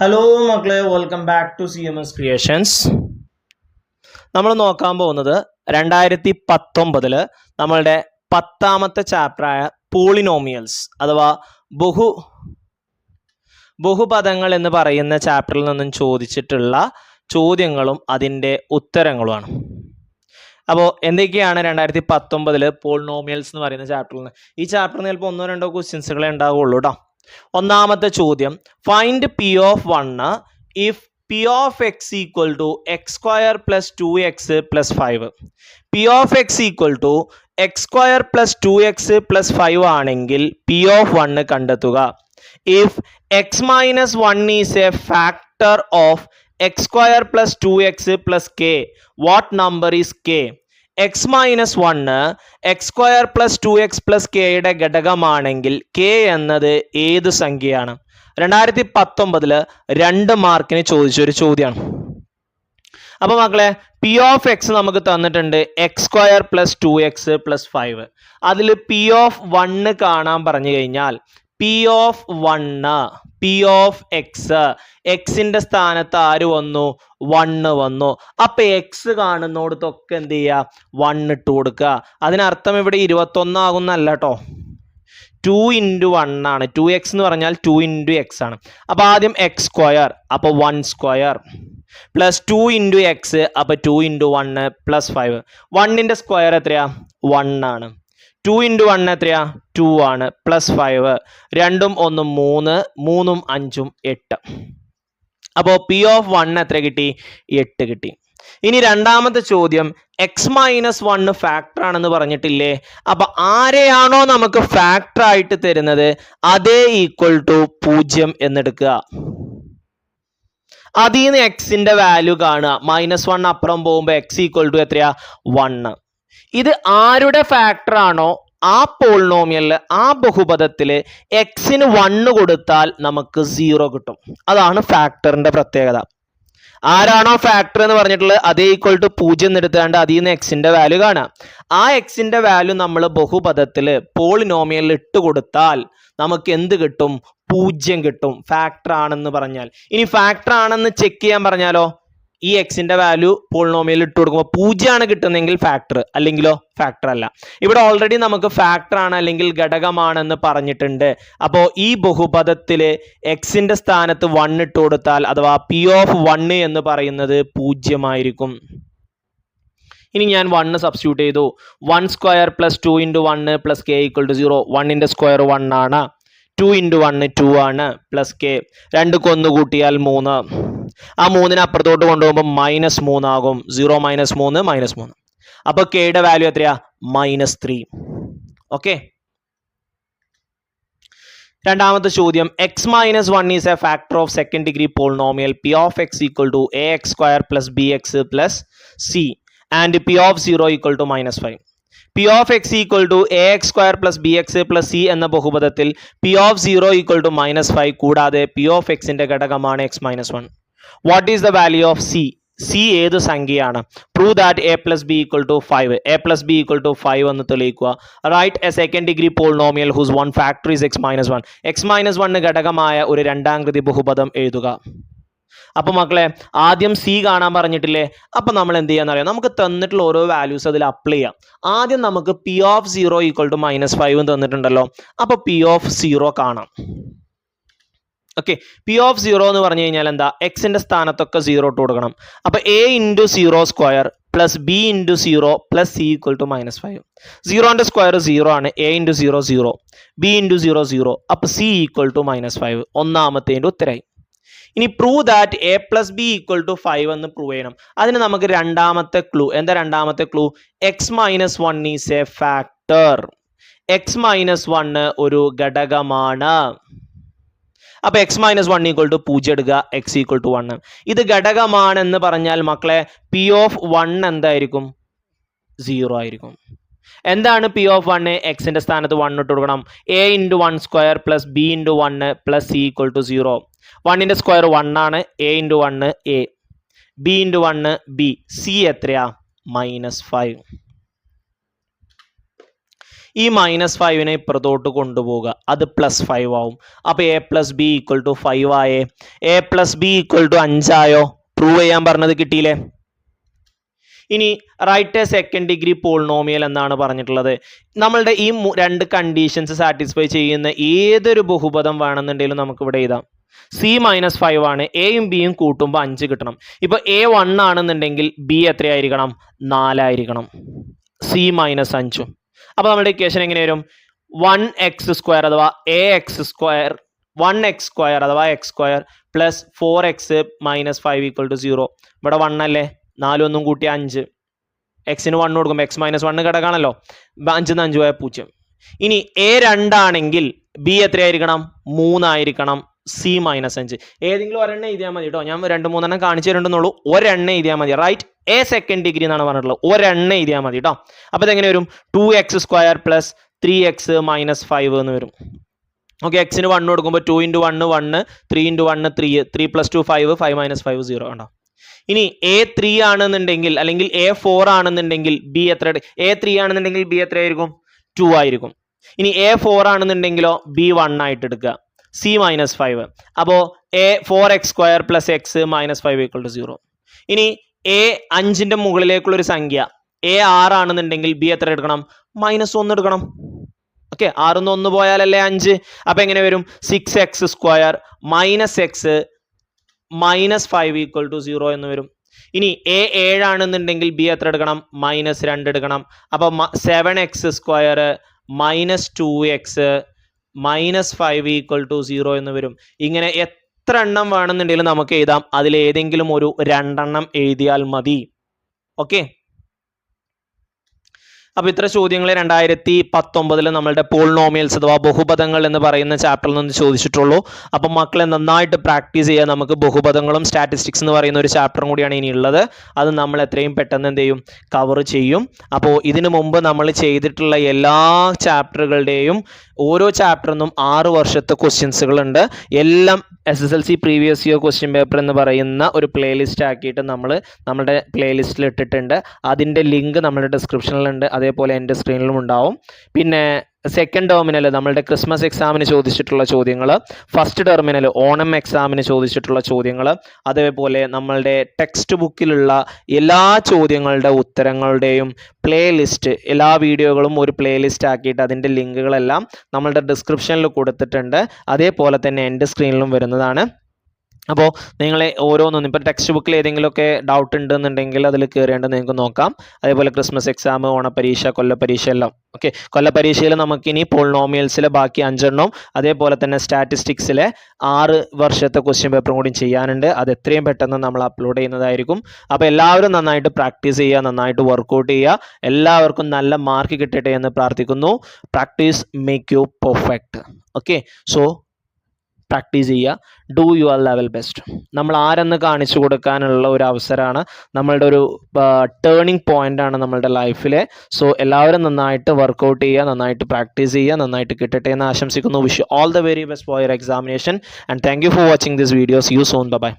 Hello മക്കളെ, welcome back to CMS creations. നമ്മൾ നോക്കാൻ പോകുന്നത് 2019 നമ്മളുടെ 10ാമത്തെ ചാപ്റ്ററായ പോളിനോമിയൽസ് അഥവാ ബഹുപദങ്ങൾ എന്ന് പറയുന്ന ചാപ്റ്ററിൽ നിന്നും ചോദിച്ചിട്ടുള്ള ചോദ്യങ്ങളും അതിൻ്റെ ഉത്തരങ്ങളുമാണ്. അപ്പോൾ എന്തൊക്കെയാണ് 2019 പോളിനോമിയൽസ് എന്ന് പറയുന്ന ചാപ്റ്ററിൽ നിന്ന്? ഈ ചാപ്റ്ററിൽ നിന്ന് ചിലപ്പോൾ 1-2 ക്വസ്റ്റ്യൻസുകളെ ഉണ്ടാവുകയുള്ളൂ കേട്ടോ. ഒന്നാമത്തെ ചോദ്യം, find P of 1 if P of x equal to x square plus 2x plus 5. P of x equal to x square plus 2x plus 5 ആണെങ്കിൽ P of 1 കണ്ടെത്തുക. If x minus 1 is a factor of x square plus 2x plus k, what number is k? x minus 1 x square plus 2x plus k യുടെ ഘടകമാണെങ്കിൽ k എന്നത് ഏത് സംഖ്യയാണ്? 2019 2 മാർക്കിന് ചോദിച്ചൊരു ചോദ്യമാണ്. അപ്പോൾ മക്കളെ, P of x നമുക്ക് തന്നിട്ടുണ്ട് x square plus 2x plus 5. അതിൽ P of 1 കാണാൻ പറഞ്ഞു കഴിഞ്ഞാൽ P of 1 P of x, എക്സിന്റെ സ്ഥാനത്ത് ആര് വന്നു? 1 വന്നു. അപ്പൊ എക്സ് കാണുന്നോടത്തൊക്കെ എന്ത് ചെയ്യുക? 1 ഇട്ട് കൊടുക്കുക. അതിനർത്ഥം ഇവിടെ 21 ആകുന്നല്ല കേട്ടോ, 2 × 1 ആണ്. 2x എന്ന് പറഞ്ഞാൽ 2 × x ആണ്. അപ്പൊ ആദ്യം x സ്ക്വയർ, അപ്പൊ 1 സ്ക്വയർ പ്ലസ് 2 × x, അപ്പൊ 2 × 1 പ്ലസ് 5. 1ന്റെ സ്ക്വയർ എത്രയാ? 1 ആണ്. 2 × 1 എത്രയാ? 2 ആണ്. പ്ലസ് 5, 2ഉം 1ഉം 3, 3ഉം 5ഉം 8. അപ്പോൾ P of 1 എത്ര കിട്ടി? 8 കിട്ടി. ഇനി രണ്ടാമത്തെ ചോദ്യം, എക്സ് മൈനസ് 1 ഫാക്ടർ ആണെന്ന് പറഞ്ഞിട്ടില്ലേ? അപ്പൊ ആരെയാണോ നമുക്ക് ഫാക്ടർ ആയിട്ട് തരുന്നത് അതേ ഈക്വൽ ടു 0 എന്നെടുക്കുക. അതിൽ നിന്ന് എക്സിന്റെ വാല്യൂ കാണുക. -1 അപ്പുറം പോകുമ്പോൾ എക്സ് ഈക്വൽ ടു എത്രയാ? 1. ഇത് ആരുടെ ഫാക്ടർ ആണോ ആ പോളിനോമിയലിൽ, ആ ബഹുപദത്തിൽ എക്സിന് 1 കൊടുത്താൽ നമുക്ക് 0 കിട്ടും. അതാണ് ഫാക്ടറിന്റെ പ്രത്യേകത. ആരാണോ ഫാക്ടർ എന്ന് പറഞ്ഞിട്ടുള്ളത് അതേ ഈക്വൽ ടു 0 എടുത്താണ്ട് അതിൽ നിന്ന് എക്സിന്റെ വാല്യൂ കാണാം. ആ എക്സിന്റെ വാല്യൂ നമ്മൾ ബഹുപദത്തിൽ പോളിനോമിയലിൽ ഇട്ട് കൊടുത്താൽ നമുക്ക് എന്ത് കിട്ടും? 0 കിട്ടും, ഫാക്ടർ ആണെന്ന് പറഞ്ഞാൽ. ഇനി ഫാക്ടർ ആണെന്ന് ചെക്ക് ചെയ്യാൻ പറഞ്ഞാലോ, ഈ എക്സിന്റെ വാല്യൂ പോളിനോമിയലിൽ ഇട്ട് കൊടുക്കുമ്പോൾ 0 ആണ് കിട്ടുന്നെങ്കിൽ ഫാക്ടർ, അല്ലെങ്കിലോ ഫാക്ടർ അല്ല. ഇവിടെ ഓൾറെഡി നമുക്ക് ഫാക്ടർ ആണ് അല്ലെങ്കിൽ ഘടകമാണെന്ന് പറഞ്ഞിട്ടുണ്ട്. അപ്പോൾ ഈ ബഹുപദത്തിൽ എക്സിന്റെ സ്ഥാനത്ത് 1 ഇട്ട് കൊടുത്താൽ അഥവാ P of 1 എന്ന് പറയുന്നത് 0 ആയിരിക്കും. ഇനി ഞാൻ 1 സബ്സ്റ്റിറ്റ്യൂട്ട് ചെയ്തു. 1 square plus 2 × 1 plus k equal to 0. 1ന്റെ സ്ക്വയർ 1 ആണ്. 2 × 1 2 ആണ്. പ്ലസ് k, 2 1 കൂട്ടിയാൽ 3. ആ 3നെ അപ്പുറത്തോട്ട് കൊണ്ടുപോകുമ്പോൾ -3 ആകും. 0 - 3 -3. അപ്പൊ കെയുടെ വാല്യൂ എത്രയാ? -3. ഓക്കെ. രണ്ടാമത്തെ ചോദ്യം, x - 1 is a factor of second degree polynomial P of x equal to ax² plus bx plus c and P of 0 equal to -5. P of x equal to ax² plus bx plus c എന്ന ബഹുപദത്തിൽ P of 0 equal to -5 കൂടാതെ P of x ന്റെ ഘടകമാണ് x - 1. What is the value of c? c ഏത് സംഖ്യയാണ്? Prove that a plus b equal to 5. a plus b equal to 5 എന്ന് തെളിയിക്കുക. Write a second degree polynomial whose one factor is x - 1. x - 1 ഘടകമായ ഒരു രണ്ടാംകൃതി ബഹുപദം എഴുതുക. അപ്പൊ മക്കളെ, ആദ്യം സി കാണാൻ പറഞ്ഞിട്ടില്ലേ? അപ്പൊ നമ്മൾ എന്ത് ചെയ്യാന്ന് അറിയാം, നമുക്ക് തന്നിട്ടുള്ള ഓരോ വാല്യൂസ് അതിൽ അപ്ലൈ ചെയ്യാം. ആദ്യം നമുക്ക് P of 0 equal to -5 തന്നിട്ടുണ്ടല്ലോ. അപ്പൊ P of 0 കാണാം. ഓക്കെ, P of 0 എന്ന് പറഞ്ഞു കഴിഞ്ഞാൽ എന്താ? എക്സിന്റെ സ്ഥാനത്തൊക്കെ 0 ഇട്ട് കൊടുക്കണം. അപ്പൊ a × 0 square plus b × 0 plus c equal to -5. 0ന്റെ സ്ക്വയർ 0 ആണ്. a × 0 0, b × 0 0, അപ്പൊ c ഈക്വൽ ടു -5. ഒന്നാമത്തേന്റെ ഉത്തരായി. ഇനി prove that a plus B equal to 5 എന്ന് പ്രൂവ് ചെയ്യണം. അതിന് നമുക്ക് രണ്ടാമത്തെ ക്ലൂ. എന്താ രണ്ടാമത്തെ clue? x - 1 is A factor. x - 1 ഒരു ഘടകമാണ്. അപ്പൊ x - 1 ഈക്വൽ ടു 0 എടുക്കുക, x ഈക്വൽ ടു 1. ഇത് ഘടകമാണെന്ന് പറഞ്ഞാൽ മക്കളെ P of 1 എന്തായിരിക്കും? 0 ആയിരിക്കും. എന്താണ് P of 1? എക്സിന്റെ സ്ഥാനത്ത് 1 ഇട്ട് കൊടുക്കണം. a × 1 square plus b × 1 plus c equal to 0. 1ന്റെ സ്ക്വയർ 1 ആണ്. a × 1 a, b × 1 b, c എത്രയാ? -5. ഈ -5 ഇപ്പുറത്തോട്ട് കൊണ്ടുപോവുക, അത് +5 ആവും. അപ്പോൾ a+b = 5 ആയേ. a+b = 5 ആയോ? പ്രൂവ് ചെയ്യാൻ പറഞ്ഞത് കിട്ടിയില്ലേ? ഇനി write a second degree polynomial എന്നാണ് പറഞ്ഞിട്ടുള്ളത്. നമ്മളുടെ ഈ രണ്ട് കണ്ടീഷൻസ് സാറ്റിസ്ഫൈ ചെയ്യുന്ന ഏതൊരു ബഹുപദം വേണമെന്നുണ്ടെങ്കിലും നമുക്ക് ഇവിടെ എഴുതാം. c-5 ആണ്, എയും ബിയും കൂട്ടുമ്പോൾ 5 കിട്ടണം. ഇപ്പോൾ a 1 ആണെന്നുണ്ടെങ്കിൽ b എത്രയായിരിക്കണം? 4 ആയിരിക്കണം. c-5. അപ്പോൾ നമ്മുടെ ഇക്വേഷൻ എങ്ങനെ വരും? 1x² അഥവാ ax² 1x² അഥവാ x² പ്ലസ് 4x - 5 = 0. ഇവിടെ 1 അല്ലേ, 4 ഒന്നും കൂട്ടി 5. എക്സിന് 1 കൊടുക്കുമ്പോൾ x - 1 ഘടകമാണല്ലോ. 5 × 5 = 0. ഇനി a 2 ആണെങ്കിൽ b എത്രയായിരിക്കണം? 3 ആയിരിക്കണം. c-5. ഏതെങ്കിലും ഒരെണ്ണം എഴുതിയാൽ മതി കേട്ടോ. ഞാൻ 2-3 എണ്ണം കാണിച്ചു തരുന്നുള്ളൂ. ഒരെണ്ണം എഴുതിയാൽ മതി. റൈറ്റ് എ സെക്കൻഡ് ഡിഗ്രി എന്നാണ് പറഞ്ഞിട്ടുള്ളത്. ഒരെണ്ണം എഴുതിയാൽ മതി കേട്ടോ. അപ്പോൾ ഇതെങ്ങനെ വരും? 2x² പ്ലസ് 3x - 5 എന്ന് വരും. ഓക്കെ, എക്സിന് 1 കൊടുക്കുമ്പോൾ 2 × 1 1, 3 × 1 3, 3 + 2 5, 5 - 5 0 കണ്ടോ. ഇനി a3 ആണെന്നുണ്ടെങ്കിൽ അല്ലെങ്കിൽ a4 ആണെന്നുണ്ടെങ്കിൽ b എത്ര? a3 ആണെന്നുണ്ടെങ്കിൽ b എത്രയായിരിക്കും? 2 ആയിരിക്കും. ഇനി a4 ആണെന്നുണ്ടെങ്കിലോ b 1 ആയിട്ട് എടുക്കുക. c-5. അപ്പോൾ a4x² പ്ലസ് x - 5 = 0. ഇനി a 5ന്റെ മുകളിലേക്കുള്ളൊരു സംഖ്യ a6 ആണെന്നുണ്ടെങ്കിൽ b എത്ര എടുക്കണം? -1 എടുക്കണം. ഓക്കെ, 6 ന്ന് 1 പോയാലല്ലേ 5. അപ്പോൾ എങ്ങനെ വരും? 6x² - x - 5 = 0 എന്ന് വരും. ഇനി a 7 ആണെന്നുണ്ടെങ്കിൽ b എത്ര എടുക്കണം? -2 എടുക്കണം. അപ്പോൾ 7x² - 2x - 5 = 0 എന്ന് വരും. ഇങ്ങനെ എത്ര എണ്ണം വേണമെന്നുണ്ടെങ്കിലും നമുക്ക് എഴുതാം. അതിലേതെങ്കിലും ഒരു 2 എണ്ണം എഴുതിയാൽ മതി. ഓക്കെ, അപ്പോൾ ഇത്ര ചോദ്യങ്ങൾ 2019 നമ്മളുടെ പോളിനോമിയൽസ് അഥവാ ബഹുപദങ്ങൾ എന്ന് പറയുന്ന ചാപ്റ്ററിൽ നിന്ന് ചോദിച്ചിട്ടുള്ളൂ. അപ്പം മക്കളെ നന്നായിട്ട് പ്രാക്ടീസ് ചെയ്യുക. നമുക്ക് ബഹുപദങ്ങളും സ്റ്റാറ്റിസ്റ്റിക്സ് എന്ന് പറയുന്ന ഒരു ചാപ്റ്ററും കൂടിയാണ് ഇനിയുള്ളത്. അത് നമ്മൾ എത്രയും പെട്ടെന്ന് എന്ത് ചെയ്യും? കവർ ചെയ്യും. അപ്പോൾ ഇതിനു മുമ്പ് നമ്മൾ ചെയ്തിട്ടുള്ള എല്ലാ ചാപ്റ്ററുകളുടെയും ഓരോ ചാപ്റ്ററിൽ നിന്നും 6 വർഷത്തെ ക്വസ്റ്റ്യൻസുകളുണ്ട്. എല്ലാം SSLC previous year question paper എന്ന് പറയുന്ന ഒരു പ്ലേലിസ്റ്റ് ആക്കിയിട്ട് നമ്മൾ നമ്മുടെ പ്ലേലിസ്റ്റിൽ ഇട്ടിട്ടുണ്ട്. അതിൻ്റെ ലിങ്ക് നമ്മുടെ ഡിസ്ക്രിപ്ഷനിലുണ്ട്, അതേപോലെ എൻ്റെ സ്ക്രീനിലും ഉണ്ടാവും. പിന്നെ സെക്കൻഡ് ടെർമിനൽ നമ്മളുടെ ക്രിസ്മസ് എക്സാമിന് ചോദിച്ചിട്ടുള്ള ചോദ്യങ്ങൾ, ഫസ്റ്റ് ടെർമിനൽ ഓണം എക്സാമിന് ചോദിച്ചിട്ടുള്ള ചോദ്യങ്ങൾ, അതേപോലെ നമ്മളുടെ ടെക്സ്റ്റ് ബുക്കിലുള്ള എല്ലാ ചോദ്യങ്ങളുടെ ഉത്തരങ്ങളുടെയും പ്ലേലിസ്റ്റ്, എല്ലാ വീഡിയോകളും ഒരു പ്ലേലിസ്റ്റ് ആക്കിയിട്ട് അതിൻ്റെ ലിങ്കുകളെല്ലാം നമ്മളുടെ ഡിസ്ക്രിപ്ഷനിൽ കൊടുത്തിട്ടുണ്ട്. അതേപോലെ തന്നെ എൻ്റെ സ്ക്രീനിലും വരുന്നതാണ്. അപ്പോൾ നിങ്ങളെ ഓരോന്നും ഇപ്പോൾ ടെക്സ്റ്റ് ബുക്കിൽ ഏതെങ്കിലുമൊക്കെ ഡൗട്ട് ഉണ്ടെന്നുണ്ടെങ്കിൽ അതിൽ കയറിയേണ്ട നിങ്ങൾക്ക് നോക്കാം. അതേപോലെ ക്രിസ്മസ് എക്സാം, ഓണപ്പരീക്ഷ, കൊല്ലപ്പരീക്ഷ എല്ലാം. ഓക്കെ, കൊല്ലപ്പരീക്ഷയിൽ നമുക്കിനി പോളിനോമിയൽസിലെ ബാക്കി 5 എണ്ണവും അതേപോലെ തന്നെ സ്റ്റാറ്റിസ്റ്റിക്സിലെ 6 വർഷത്തെ ക്വസ്റ്റ്യൻ പേപ്പറും കൂടി ചെയ്യാനുണ്ട്. അത് എത്രയും പെട്ടെന്ന് നമ്മൾ അപ്ലോഡ് ചെയ്യുന്നതായിരിക്കും. അപ്പോൾ എല്ലാവരും നന്നായിട്ട് പ്രാക്ടീസ് ചെയ്യുക, നന്നായിട്ട് വർക്കൗട്ട് ചെയ്യുക. എല്ലാവർക്കും നല്ല മാർക്ക് കിട്ടട്ടെ എന്ന് പ്രാർത്ഥിക്കുന്നു. Practice make you perfect. Okay, so practice ചെയ്യുക, ഡു യുവർ ലെവൽ ബെസ്റ്റ്. നമ്മൾ ആരെന്ന് കാണിച്ചു കൊടുക്കാനുള്ള ഒരു അവസരമാണ്, നമ്മളുടെ ഒരു ടേണിംഗ് പോയിന്റ് ആണ് നമ്മളുടെ ലൈഫിലെ. സോ എല്ലാവരും നന്നായിട്ട് വർക്കൗട്ട് ചെയ്യുക, നന്നായിട്ട് പ്രാക്ടീസ് ചെയ്യുക, നന്നായിട്ട് കിട്ടട്ടെ എന്ന് ആശംസിക്കുന്നു. Wish you all the very best for your examination and thank you for watching this videos. You soon. By.